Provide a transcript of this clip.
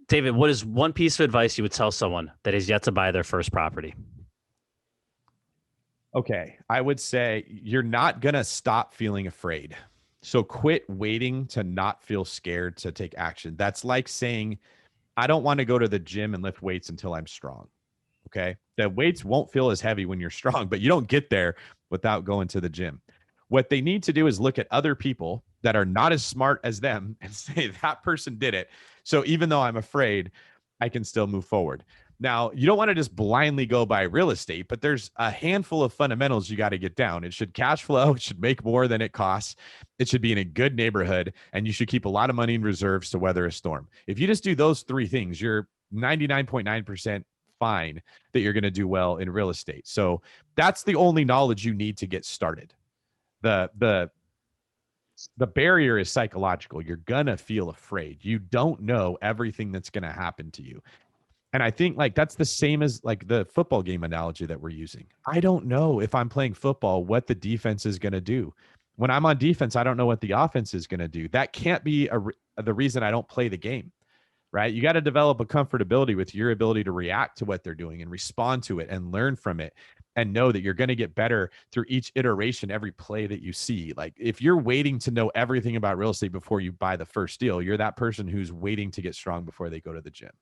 David, what is one piece of advice you would tell someone that is yet to buy their first property? Okay, I would say you're not going to stop feeling afraid. So quit waiting to not feel scared to take action. That's like saying, I don't want to go to the gym and lift weights until I'm strong. Okay. The weights won't feel as heavy when you're strong, but you don't get there without going to the gym. What they need to do is look at other people that are not as smart as them and say, that person did it. So even though I'm afraid, I can still move forward. Now, you don't want to just blindly go by real estate, but there's a handful of fundamentals you got to get down. It should cash flow, it should make more than it costs, it should be in a good neighborhood, and you should keep a lot of money in reserves to weather a storm. If you just do those three things, you're 99.9% fine that you're going to do well in real estate. So that's the only knowledge you need to get started. The barrier is psychological. You're going to feel afraid. You don't know everything that's going to happen to you. And I think like that's the same as like the football game analogy that we're using. I don't know if I'm playing football what the defense is going to do. When I'm on defense, I don't know what the offense is going to do. That can't be the reason I don't play the game, right? You got to develop a comfortability with your ability to react to what they're doing and respond to it and learn from it and know that you're going to get better through each iteration, every play that you see. Like if you're waiting to know everything about real estate before you buy the first deal, you're that person who's waiting to get strong before they go to the gym.